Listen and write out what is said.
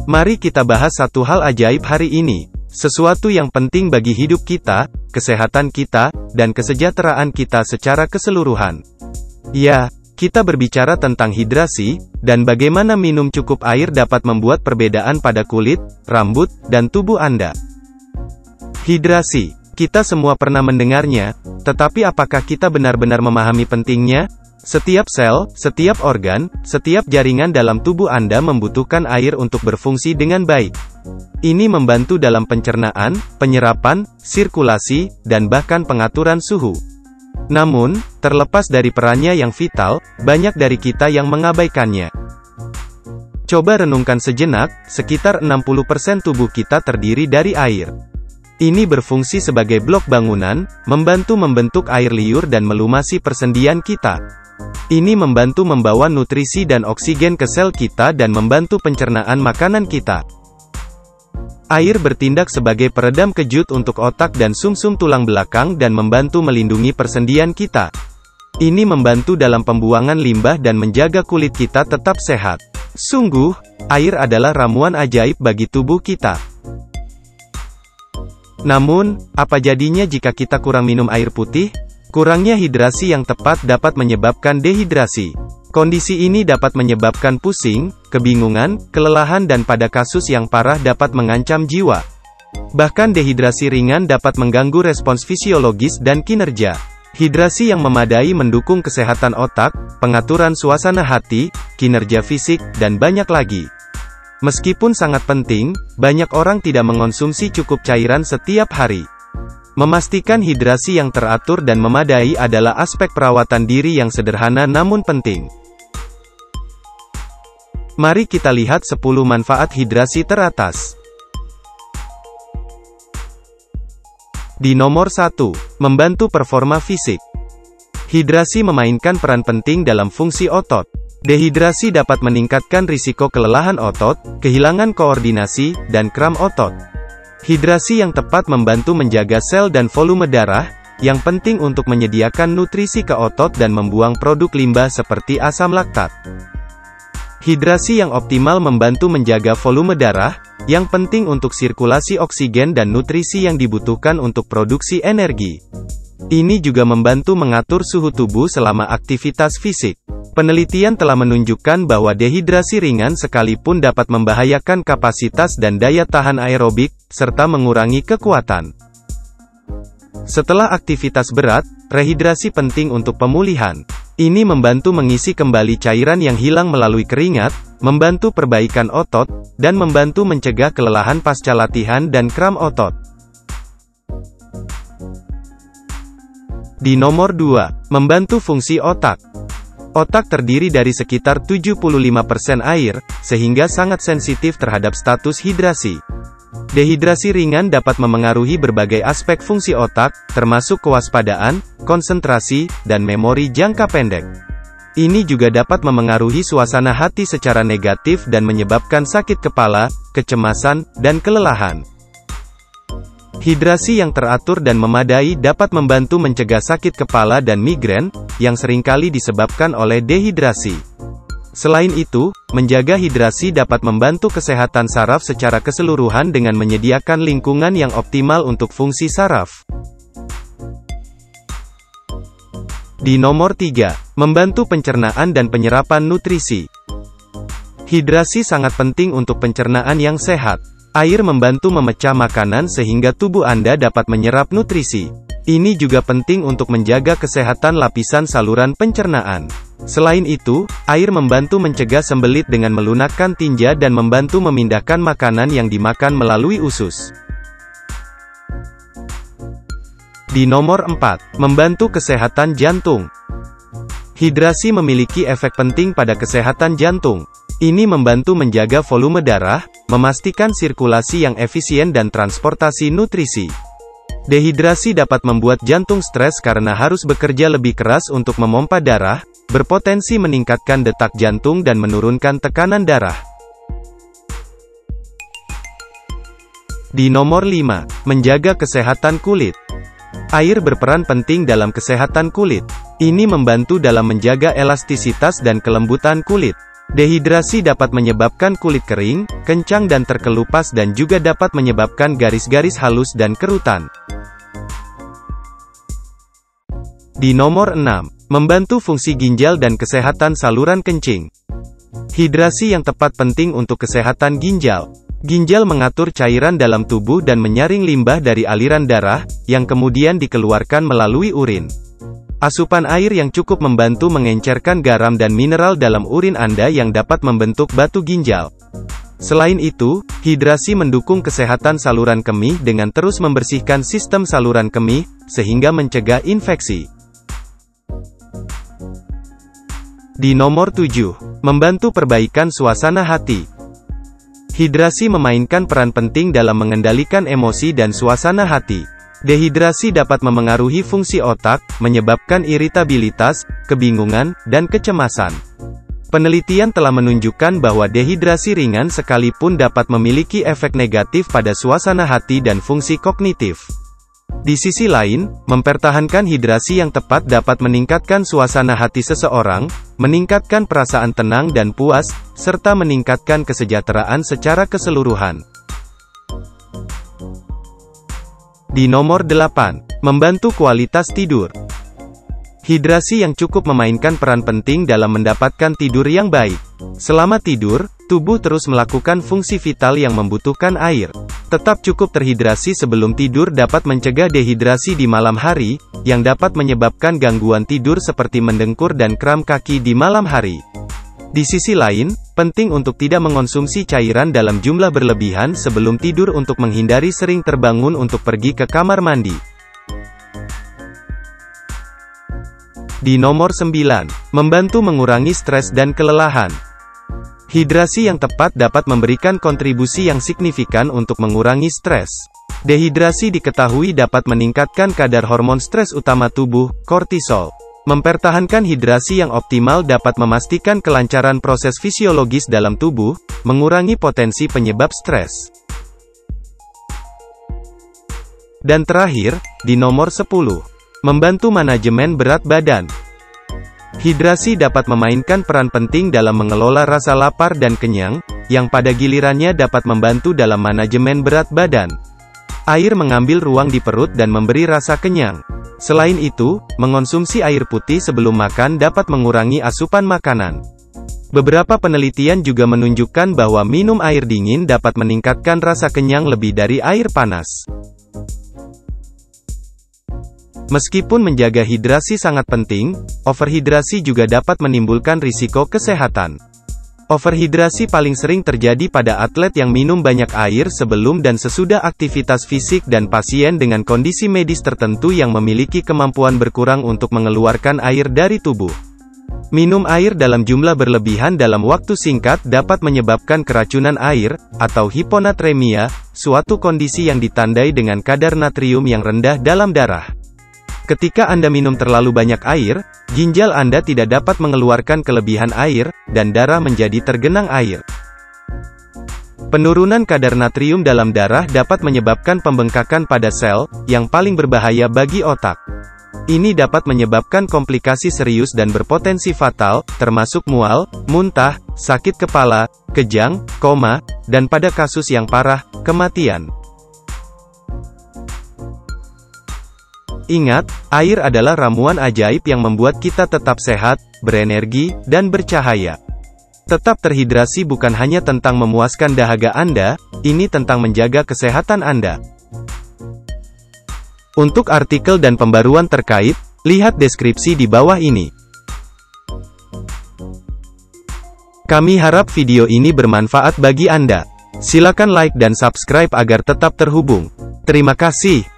Mari kita bahas satu hal ajaib hari ini. Sesuatu yang penting bagi hidup kita, kesehatan kita, dan kesejahteraan kita secara keseluruhan. Ya, kita berbicara tentang hidrasi, dan bagaimana minum cukup air dapat membuat perbedaan pada kulit, rambut, dan tubuh Anda. Hidrasi. Kita semua pernah mendengarnya, tetapi apakah kita benar-benar memahami pentingnya? Setiap sel, setiap organ, setiap jaringan dalam tubuh Anda membutuhkan air untuk berfungsi dengan baik. Ini membantu dalam pencernaan, penyerapan, sirkulasi, dan bahkan pengaturan suhu. Namun, terlepas dari perannya yang vital, banyak dari kita yang mengabaikannya. Coba renungkan sejenak, sekitar 60% tubuh kita terdiri dari air. Ini berfungsi sebagai blok bangunan, membantu membentuk air liur dan melumasi persendian kita. Ini membantu membawa nutrisi dan oksigen ke sel kita dan membantu pencernaan makanan kita. Air bertindak sebagai peredam kejut untuk otak dan sumsum tulang belakang dan membantu melindungi persendian kita. Ini membantu dalam pembuangan limbah dan menjaga kulit kita tetap sehat. Sungguh, air adalah ramuan ajaib bagi tubuh kita. Namun, apa jadinya jika kita kurang minum air putih? Kurangnya hidrasi yang tepat dapat menyebabkan dehidrasi. Kondisi ini dapat menyebabkan pusing, kebingungan, kelelahan dan pada kasus yang parah dapat mengancam jiwa. Bahkan dehidrasi ringan dapat mengganggu respons fisiologis dan kinerja. Hidrasi yang memadai mendukung kesehatan otak, pengaturan suasana hati, kinerja fisik, dan banyak lagi. Meskipun sangat penting, banyak orang tidak mengonsumsi cukup cairan setiap hari. Memastikan hidrasi yang teratur dan memadai adalah aspek perawatan diri yang sederhana namun penting. Mari kita lihat 10 manfaat hidrasi teratas. Di nomor 1, membantu performa fisik. Hidrasi memainkan peran penting dalam fungsi otot. Dehidrasi dapat meningkatkan risiko kelelahan otot, kehilangan koordinasi, dan kram otot. Hidrasi yang tepat membantu menjaga sel dan volume darah, yang penting untuk menyediakan nutrisi ke otot dan membuang produk limbah seperti asam laktat. Hidrasi yang optimal membantu menjaga volume darah, yang penting untuk sirkulasi oksigen dan nutrisi yang dibutuhkan untuk produksi energi. Ini juga membantu mengatur suhu tubuh selama aktivitas fisik. Penelitian telah menunjukkan bahwa dehidrasi ringan sekalipun dapat membahayakan kapasitas dan daya tahan aerobik, serta mengurangi kekuatan. Setelah aktivitas berat, rehidrasi penting untuk pemulihan. Ini membantu mengisi kembali cairan yang hilang melalui keringat, membantu perbaikan otot, dan membantu mencegah kelelahan pasca latihan dan kram otot. Di nomor 2, membantu fungsi otak. Otak terdiri dari sekitar 75% air, sehingga sangat sensitif terhadap status hidrasi. Dehidrasi ringan dapat memengaruhi berbagai aspek fungsi otak, termasuk kewaspadaan, konsentrasi, dan memori jangka pendek. Ini juga dapat memengaruhi suasana hati secara negatif dan menyebabkan sakit kepala, kecemasan, dan kelelahan. Hidrasi yang teratur dan memadai dapat membantu mencegah sakit kepala dan migrain, yang seringkali disebabkan oleh dehidrasi. Selain itu, menjaga hidrasi dapat membantu kesehatan saraf secara keseluruhan dengan menyediakan lingkungan yang optimal untuk fungsi saraf. Di nomor 3, membantu pencernaan dan penyerapan nutrisi. Hidrasi sangat penting untuk pencernaan yang sehat. Air membantu memecah makanan sehingga tubuh Anda dapat menyerap nutrisi. Ini juga penting untuk menjaga kesehatan lapisan saluran pencernaan. Selain itu, air membantu mencegah sembelit dengan melunakkan tinja dan membantu memindahkan makanan yang dimakan melalui usus. Di nomor 4, membantu kesehatan jantung. Hidrasi memiliki efek penting pada kesehatan jantung. Ini membantu menjaga volume darah, memastikan sirkulasi yang efisien dan transportasi nutrisi. Dehidrasi dapat membuat jantung stres karena harus bekerja lebih keras untuk memompa darah, berpotensi meningkatkan detak jantung dan menurunkan tekanan darah. Di nomor 5, menjaga kesehatan kulit. Air berperan penting dalam kesehatan kulit. Ini membantu dalam menjaga elastisitas dan kelembutan kulit. Dehidrasi dapat menyebabkan kulit kering, kencang dan terkelupas dan juga dapat menyebabkan garis-garis halus dan kerutan. Di nomor 6, membantu fungsi ginjal dan kesehatan saluran kencing. Hidrasi yang tepat penting untuk kesehatan ginjal. Ginjal mengatur cairan dalam tubuh dan menyaring limbah dari aliran darah, yang kemudian dikeluarkan melalui urin. Asupan air yang cukup membantu mengencerkan garam dan mineral dalam urin Anda yang dapat membentuk batu ginjal. Selain itu, hidrasi mendukung kesehatan saluran kemih dengan terus membersihkan sistem saluran kemih, sehingga mencegah infeksi. Di nomor 7, membantu perbaikan suasana hati. Hidrasi memainkan peran penting dalam mengendalikan emosi dan suasana hati. Dehidrasi dapat memengaruhi fungsi otak, menyebabkan iritabilitas, kebingungan, dan kecemasan. Penelitian telah menunjukkan bahwa dehidrasi ringan sekalipun dapat memiliki efek negatif pada suasana hati dan fungsi kognitif. Di sisi lain, mempertahankan hidrasi yang tepat dapat meningkatkan suasana hati seseorang, meningkatkan perasaan tenang dan puas, serta meningkatkan kesejahteraan secara keseluruhan. Di nomor 8, membantu kualitas tidur. Hidrasi yang cukup memainkan peran penting dalam mendapatkan tidur yang baik. Selama tidur, tubuh terus melakukan fungsi vital yang membutuhkan air. Tetap cukup terhidrasi sebelum tidur dapat mencegah dehidrasi di malam hari, yang dapat menyebabkan gangguan tidur seperti mendengkur dan kram kaki di malam hari. Di sisi lain, penting untuk tidak mengonsumsi cairan dalam jumlah berlebihan sebelum tidur untuk menghindari sering terbangun untuk pergi ke kamar mandi. Di nomor 9, membantu mengurangi stres dan kelelahan. Hidrasi yang tepat dapat memberikan kontribusi yang signifikan untuk mengurangi stres. Dehidrasi diketahui dapat meningkatkan kadar hormon stres utama tubuh, kortisol. Mempertahankan hidrasi yang optimal dapat memastikan kelancaran proses fisiologis dalam tubuh, mengurangi potensi penyebab stres. Dan terakhir, di nomor 10, membantu manajemen berat badan. Hidrasi dapat memainkan peran penting dalam mengelola rasa lapar dan kenyang, yang pada gilirannya dapat membantu dalam manajemen berat badan. Air mengambil ruang di perut dan memberi rasa kenyang. Selain itu, mengonsumsi air putih sebelum makan dapat mengurangi asupan makanan. Beberapa penelitian juga menunjukkan bahwa minum air dingin dapat meningkatkan rasa kenyang lebih dari air panas. Meskipun menjaga hidrasi sangat penting, overhidrasi juga dapat menimbulkan risiko kesehatan. Overhidrasi paling sering terjadi pada atlet yang minum banyak air sebelum dan sesudah aktivitas fisik dan pasien dengan kondisi medis tertentu yang memiliki kemampuan berkurang untuk mengeluarkan air dari tubuh. Minum air dalam jumlah berlebihan dalam waktu singkat dapat menyebabkan keracunan air, atau hiponatremia, suatu kondisi yang ditandai dengan kadar natrium yang rendah dalam darah. Ketika Anda minum terlalu banyak air, ginjal Anda tidak dapat mengeluarkan kelebihan air, dan darah menjadi tergenang air. Penurunan kadar natrium dalam darah dapat menyebabkan pembengkakan pada sel, yang paling berbahaya bagi otak. Ini dapat menyebabkan komplikasi serius dan berpotensi fatal, termasuk mual, muntah, sakit kepala, kejang, koma, dan pada kasus yang parah, kematian. Ingat, air adalah ramuan ajaib yang membuat kita tetap sehat, berenergi, dan bercahaya. Tetap terhidrasi bukan hanya tentang memuaskan dahaga Anda, ini tentang menjaga kesehatan Anda. Untuk artikel dan pembaruan terkait, lihat deskripsi di bawah ini. Kami harap video ini bermanfaat bagi Anda. Silakan like dan subscribe agar tetap terhubung. Terima kasih.